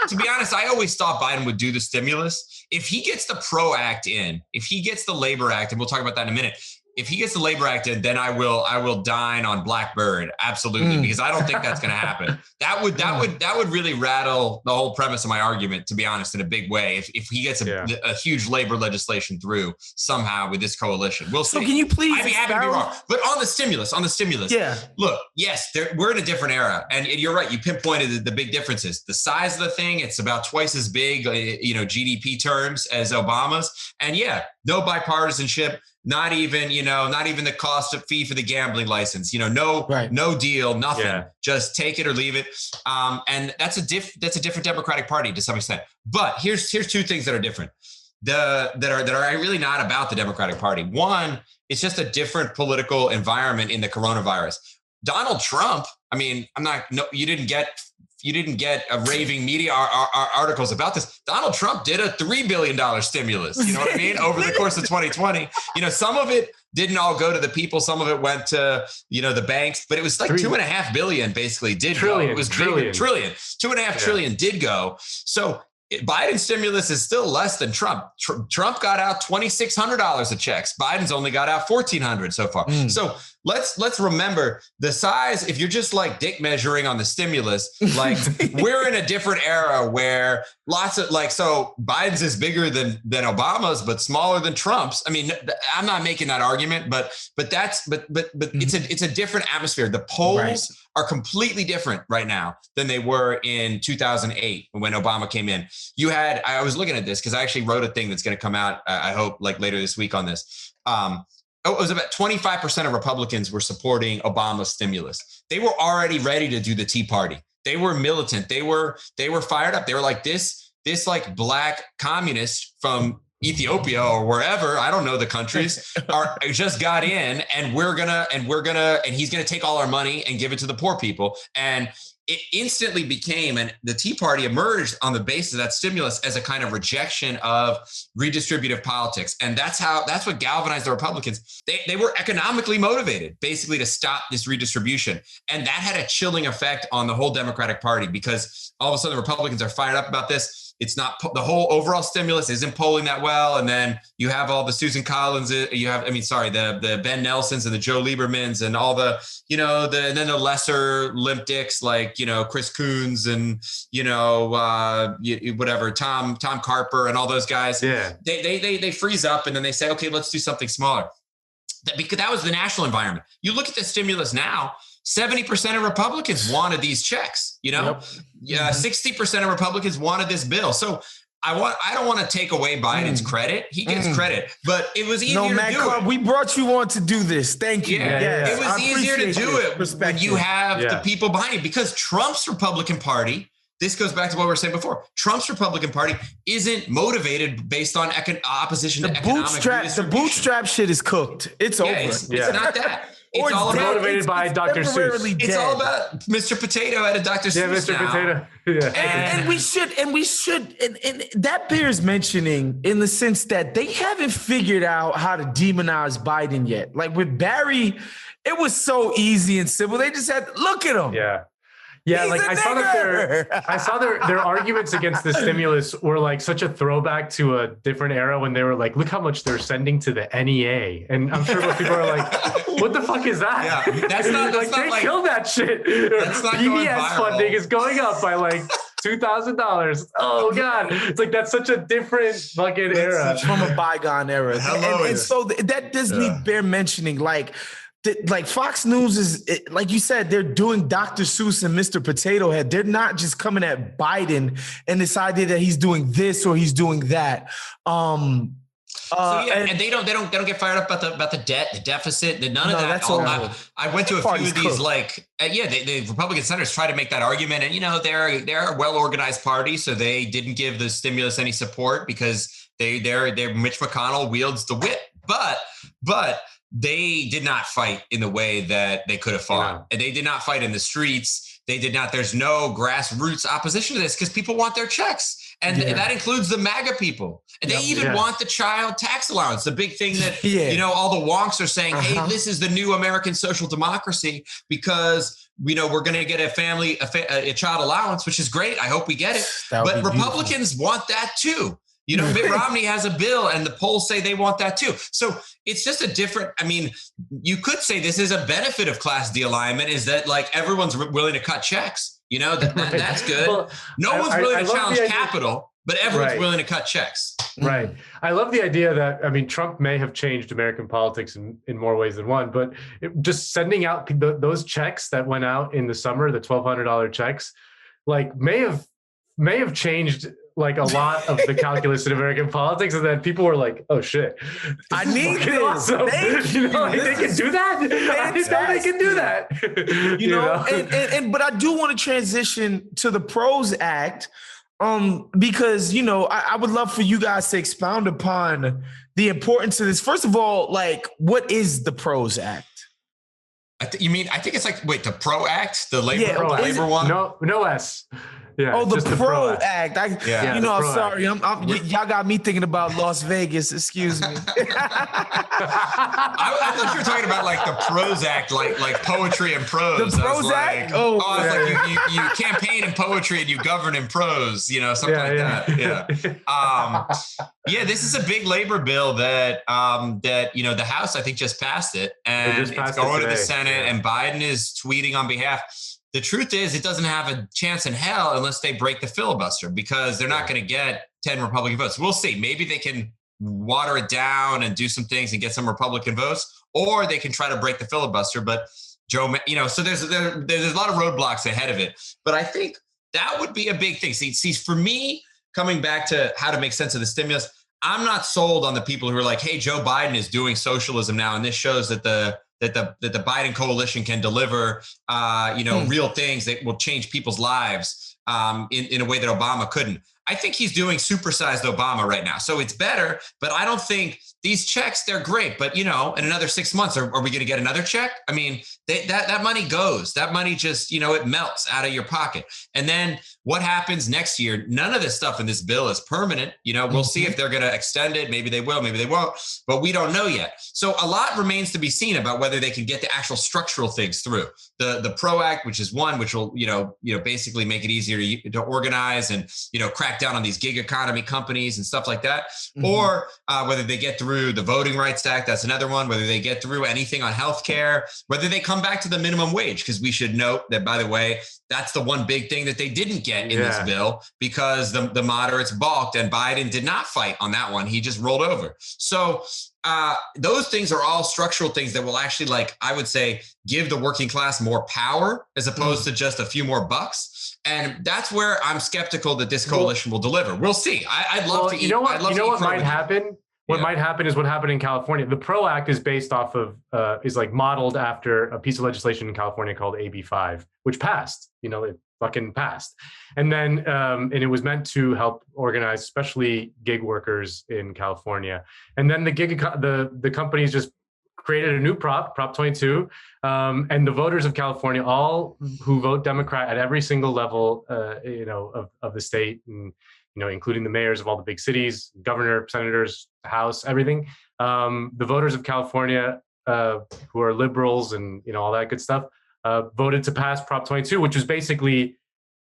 to be honest, I always thought Biden would do the stimulus. If he gets the PRO Act in, if he gets the Labor Act, and we'll talk about that in a minute. If he gets the Labor Act in, then I will dine on Blackbird. Absolutely. Because I don't think that's going to happen. That would really rattle the whole premise of my argument, to be honest, in a big way. If he gets a huge labor legislation through somehow with this coalition, we'll see. So can you please? I'd be happy to be wrong. But on the stimulus, yeah. Look, yes, we're in a different era, and you're right. You pinpointed the big differences. The size of the thing, it's about twice as big, GDP terms as Obama's, and yeah, no bipartisanship. Not even the cost of fee for the gambling license, no deal, nothing, just take it or leave it. And that's a different Democratic Party to some extent. But here's two things that are different, that are really not about the Democratic Party. One, it's just a different political environment in the coronavirus. Donald Trump, I mean, you didn't get a raving media articles about this. Donald Trump did a $3 billion stimulus, you know what I mean? Over the course of 2020, some of it didn't all go to the people. Some of it went to, the banks, but it was like $2.5 billion basically did go. It was trillion. $2.5 trillion did go. So Biden's stimulus is still less than Trump. Trump got out $2,600 of checks. Biden's only got out $1,400 so far. So let's remember the size. If you're just like dick measuring on the stimulus, like we're in a different era where so Biden's is bigger than Obama's, but smaller than Trump's. I mean, I'm not making that argument, but it's a different atmosphere. The polls are completely different right now than they were in 2008 when Obama came in. I was looking at this because I actually wrote a thing that's going to come out, I hope, like later this week on this. It was about 25% of Republicans were supporting Obama's stimulus. They were already ready to do the Tea Party. They were militant. They were fired up. They were like this like black communist from Ethiopia or wherever, I don't know the countries, just got in, and he's gonna take all our money and give it to the poor people. And it instantly became, and the Tea Party emerged on the basis of that stimulus as a kind of rejection of redistributive politics. And that's what galvanized the Republicans. They were economically motivated, basically, to stop this redistribution. And that had a chilling effect on the whole Democratic Party, because all of a sudden the Republicans are fired up about this. It's not, the whole overall stimulus isn't polling that well. And then you have all the Susan Collins, the Ben Nelsons and the Joe Liebermans and all the, and then the lesser limp dicks like, Chris Coons and, whatever, Tom Carper and all those guys. Yeah. They freeze up and then they say, okay, let's do something smaller. Because that was the national environment. You look at the stimulus now, 70% of Republicans wanted these checks, Yep. Yeah, 60% of Republicans wanted this bill. So I don't want to take away Biden's credit. He gets credit, but it was easier to Matt do Karp, it. We brought you on to do this. Thank you. Yeah. It was easier to do it when you have the people behind you, because Trump's Republican Party, this goes back to what we were saying before. Trump's Republican Party isn't motivated based on opposition to economic redistribution. The bootstrap shit is cooked. It's over. It's not that. It's all motivated by Dr. Seuss. It's all about Mr. Potato at a Dr. Seuss. Yeah, Mr. Now. Potato. Yeah. And we should, and that bears mentioning in the sense that they haven't figured out how to demonize Biden yet. Like with Barry, it was so easy and simple. They just had to look at him. Yeah. Yeah, He's like I saw their arguments against the stimulus were like such a throwback to a different era when they were like, look how much they're sending to the NEA. And I'm sure most people are like, what the fuck is that? Yeah, that's not they killed that shit. That's not PBS funding is going up by like $2,000. Oh God. It's like, that's such a different fucking era. It's from a bygone era. And so that does need bear mentioning, like Fox News is, like you said, they're doing Dr. Seuss and Mr. Potato Head. They're not just coming at Biden and this idea that he's doing this or he's doing that. And they don't get fired up about the debt, the deficit, none of that. That's all. I went to a few of these, the Republican senators try to make that argument, and they're a well-organized party, so they didn't give the stimulus any support because they're Mitch McConnell wields the whip, but they did not fight in the way that they could have fought. And they did not fight in the streets. They did not. There's no grassroots opposition to this because people want their checks. And that includes the MAGA people. And they even want the child tax allowance, the big thing that, all the wonks are saying, hey, this is the new American social democracy because, we're going to get a child allowance, which is great. I hope we get it. But Republicans want that too. Mitt Romney has a bill and the polls say they want that too. So it's just a different, you could say this is a benefit of Class D alignment is that like everyone's willing to cut checks. That's good. Well, no one's willing to challenge capital, but everyone's willing to cut checks. Right. I love the idea that, Trump may have changed American politics in more ways than one, but just sending out those checks that went out in the summer, the $1,200 checks, like may have changed like a lot of the calculus in American politics, and then people were like, "Oh shit, I need this." Awesome. They can do that. I didn't know they can do that. But I do want to transition to the PROS Act, because I would love for you guys to expound upon the importance of this. First of all, like, what is the PROS Act? I think it's like the PRO Act, the labor one. No S. Yeah, the PRO Act. I'm PRO sorry. Y'all got me thinking about Las Vegas. Excuse me. I thought you were talking about like the PROS Act, like poetry and prose. The PROS Act? Like you campaign in poetry and you govern in prose, something like that. Yeah. This is a big labor bill that the House, I think, just passed it. And it's going to the Senate, and Biden is tweeting on behalf. The truth is, it doesn't have a chance in hell unless they break the filibuster, because they're not going to get 10 Republican votes. We'll see. Maybe they can water it down and do some things and get some Republican votes, or they can try to break the filibuster. But so there's a lot of roadblocks ahead of it. But I think that would be a big thing. See, for me, coming back to how to make sense of the stimulus, I'm not sold on the people who are like, hey, Joe Biden is doing socialism now, and this shows that the Biden coalition can deliver, real things that will change people's lives in a way that Obama couldn't. I think he's doing supersized Obama right now. So it's better, but I don't think these checks, they're great. But, in another 6 months, are we going to get another check? That money goes. That money just, it melts out of your pocket. And then what happens next year? None of this stuff in this bill is permanent. We'll see if they're going to extend it. Maybe they will, maybe they won't, but we don't know yet. So a lot remains to be seen about whether they can get the actual structural things through. The PRO Act, which is one, which will, basically make it easier to organize and, crack down on these gig economy companies and stuff like that. Or whether they get through the Voting Rights Act, that's another one, whether they get through anything on healthcare, whether they come back to the minimum wage, because we should note that, by the way, that's the one big thing that they didn't get in this bill, because the moderates balked and Biden did not fight on that one. He just rolled over. So those things are all structural things that will actually, I would say, give the working class more power as opposed to just a few more bucks. And that's where I'm skeptical that this coalition will deliver. We'll see. I'd love to eat. What might happen? What might happen is what happened in California. The PRO Act is based off of, is modeled after a piece of legislation in California called AB 5, which passed. It fucking passed. And then, and it was meant to help organize, especially gig workers in California. And then the companies just created a new Prop 22, and the voters of California, all who vote Democrat at every single level, of the state, and including the mayors of all the big cities, governor, senators, House, everything. The voters of California, who are liberals and all that good stuff, voted to pass Prop 22, which was basically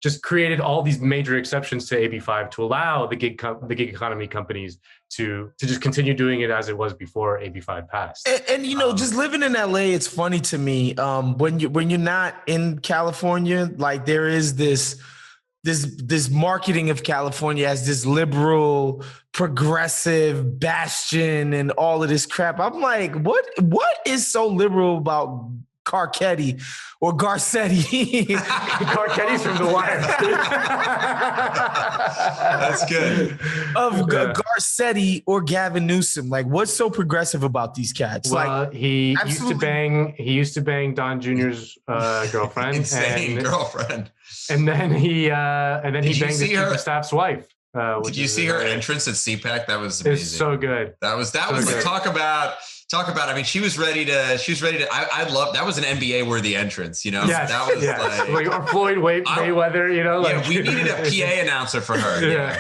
just created all these major exceptions to AB 5 to allow the gig economy companies to just continue doing it as it was before AB 5 passed. And just living in LA, it's funny to me when you're not in California, there is this marketing of California as this liberal, progressive bastion and all of this crap. I'm like, what is so liberal about Garcetti? Garcetti's from The Wire. That's good. Garcetti or Gavin Newsom. What's so progressive about these cats? Well, he used to bang Don Jr.'s girlfriend. Insane girlfriend. And then he banged the chief of staff's wife. Did you see her entrance at CPAC? That was amazing. It's so good. That was talk about talk about, I mean, she was ready to, I love, that was an NBA worthy entrance, you know? Yes, that was like or Floyd Mayweather, you know? Yeah, we needed a PA announcer for her. Yeah.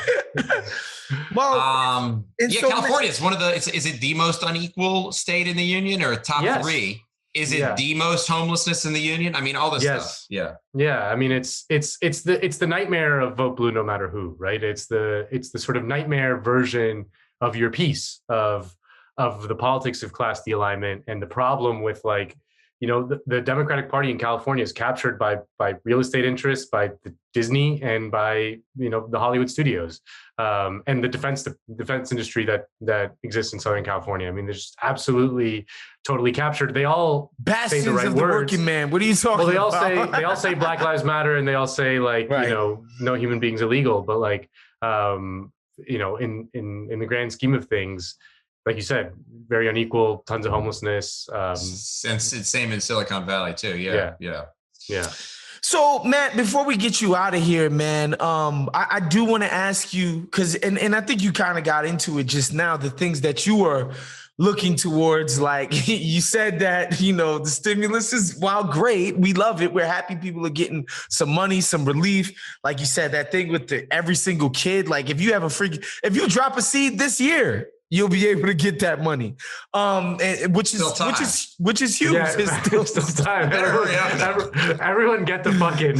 Well, California is one of the, is it the most unequal state in the union or top three? Is it the most homelessness in the union? I mean, all this stuff. Yeah. Yeah. I mean, it's the nightmare of vote blue no matter who, right? It's the sort of nightmare version of your piece of the politics of class de-alignment, and the problem with, like, you know, the Democratic Party in California is captured by real estate interests, by Disney, and by, you know, the Hollywood studios, and the defense industry that exists in Southern California. I mean, they're just absolutely, totally captured. They all bastions say the right of the words. Working man. What are you talking about? They all say Black Lives Matter, and they all say, like, you know, no human being's illegal. But, like, you know, in the grand scheme of things, like you said, very unequal, tons of homelessness. And it's same in Silicon Valley too. Yeah. So, Matt, before we get you out of here, man, I do want to ask you, because, and I think you kind of got into it just now, the things that you were looking towards. Like, you said that, you know, the stimulus is, while great, we love it. We're happy people are getting some money, some relief. Like you said, that thing with every single kid, like if you drop a seed this year, you'll be able to get that money, which is huge. Yeah, it's still time. Everyone get the fucking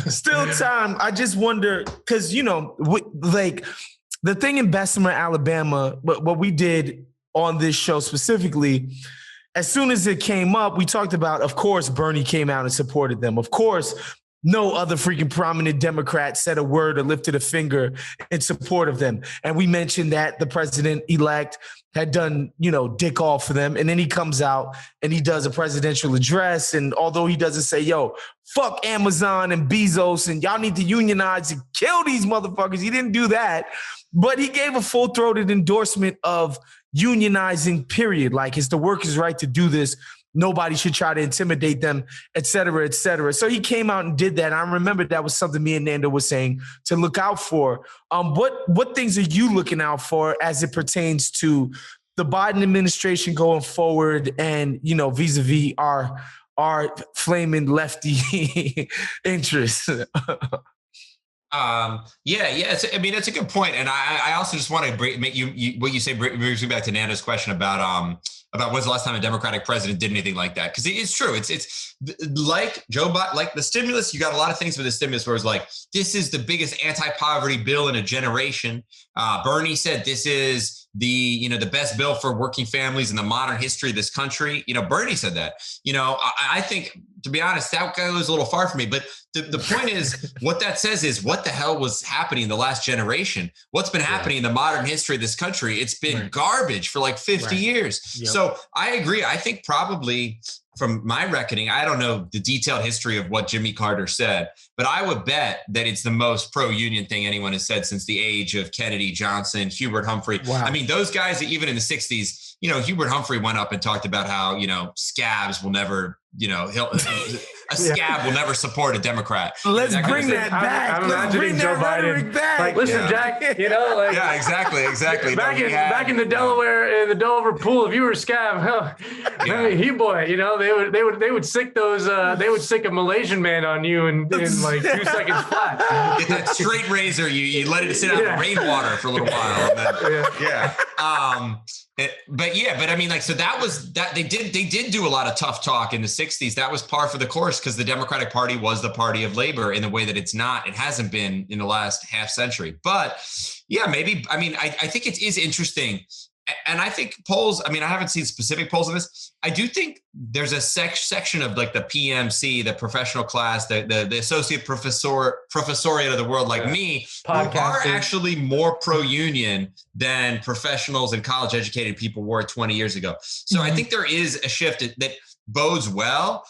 still time. I just wonder, because, you know, like the thing in Bessemer, Alabama, what we did on this show specifically, as soon as it came up, we talked about, of course, Bernie came out and supported them. Of course, no other freaking prominent Democrat said a word or lifted a finger in support of them. And we mentioned that the president-elect had done, you know, dick all for them. And then he comes out and he does a presidential address. And although he doesn't say, yo, fuck Amazon and Bezos and y'all need to unionize and kill these motherfuckers, he didn't do that. But he gave a full-throated endorsement of unionizing, period. Like, it's the workers' right to do this. Nobody should try to intimidate them, et cetera, et cetera. So he came out and did that. And I remember that was something me and Nando was saying to look out for. What things are you looking out for as it pertains to the Biden administration going forward and, you know, vis-a-vis our flaming lefty interests? I mean, it's a good point. And I also just want to make what you say brings me back to Nando's question about when's the last time a Democratic president did anything like that? Because it's true. It's like Joe Biden, like the stimulus. You got a lot of things with the stimulus where it's like, this is the biggest anti-poverty bill in a generation. Bernie said this is the best bill for working families in the modern history of this country. You know, Bernie said that. You know, I think, to be honest, that goes a little far for me. But the point is, what that says is, what the hell was happening in the last generation? What's been happening in the modern history of this country? It's been garbage for like 50 years. Yep. So I agree. I think probably, from my reckoning, I don't know the detailed history of what Jimmy Carter said, but I would bet that it's the most pro-union thing anyone has said since the age of Kennedy, Johnson, Hubert Humphrey. Wow. I mean, those guys, even in the 60s, you know, Hubert Humphrey went up and talked about how, you know, scabs will never, you know, a scab will never support a Democrat. Let's bring that back. Let's bring Joe Biden back. Like, listen, Jack, you know, like, yeah, exactly. Back in the Delaware pool, if you were a scab, he boy, you know, they would sick those they would sick a Malaysian man on you in like 2 seconds flat. Get that straight razor, you let it sit out in the rainwater for a little while. And then, but I mean, like, so that was that they did do a lot of tough talk in the 60s. That was par for the course, because the Democratic Party was the party of labor in the way that it hasn't been in the last half century. But yeah, maybe, I mean, I think it is interesting. And I think polls, I mean, I haven't seen specific polls on this. I do think there's a section of like the PMC, the professional class, the associate professoriate of the world, like me, who are actually more pro-union than professionals and college educated people were 20 years ago. So I think there is a shift that bodes well.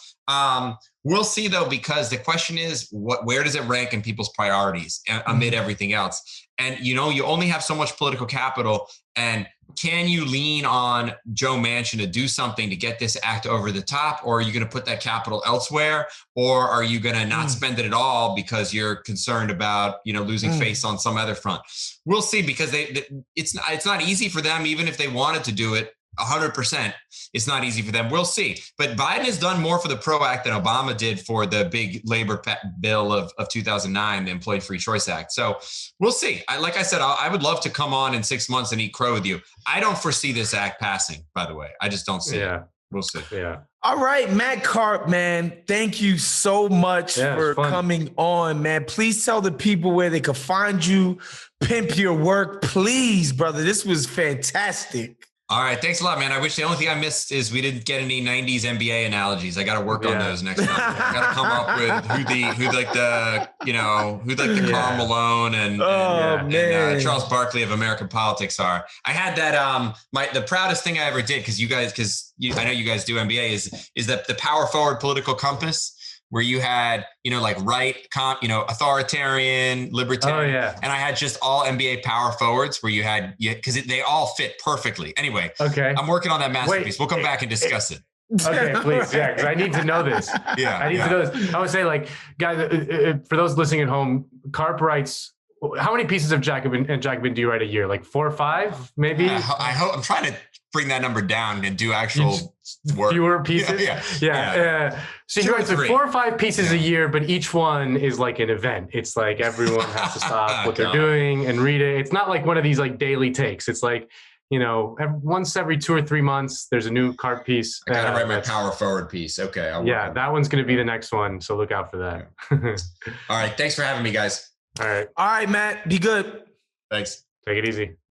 We'll see though, because the question is, where does it rank in people's priorities amid everything else? And you only have so much political capital, and can you lean on Joe Manchin to do something to get this act over the top, or are you going to put that capital elsewhere, or are you going to not spend it at all because you're concerned about losing face on some other front? We'll see, because it's not easy for them, even if they wanted to do it 100%. It's not easy for them. We'll see. But Biden has done more for the PRO Act than Obama did for the big labor bill of 2009, the Employee Free Choice Act. So we'll see. Like I said, I would love to come on in 6 months and eat crow with you. I don't foresee this act passing, by the way. I just don't see it. We'll see. Yeah. All right, Matt Karp, man. Thank you so much for coming on, man. Please tell the people where they can find you, pimp your work. Please, brother. This was fantastic. All right. Thanks a lot, man. I wish the only thing I missed is we didn't get any 90s NBA analogies. I got to work on those next time. I got to come up with who like Karl Malone and Charles Barkley of American politics are. I had that the proudest thing I ever did, because I know you guys do NBA, is that the power forward political compass, where you had, authoritarian, libertarian. Oh, yeah. And I had just all NBA power forwards where you had, because they all fit perfectly. Anyway, okay. I'm working on that masterpiece. We'll come back and discuss it. Okay, please. Yeah, because I need to know this. I need to know this. I would say, guys, for those listening at home, Karp writes, how many pieces of Jacobin do you write a year? Like 4 or 5, maybe? I hope. I'm trying to bring that number down and do actual work. Fewer pieces? Yeah. So he writes 4 or 5 pieces a year, but each one is like an event. It's like everyone has to stop what they're doing and read it. It's not like one of these daily takes. It's like, once every 2 or 3 months, there's a new Karp piece. I gotta write my power forward piece. Okay. That one's going to be the next one. So look out for that. All right. Thanks for having me, guys. All right, Matt. Be good. Thanks. Take it easy.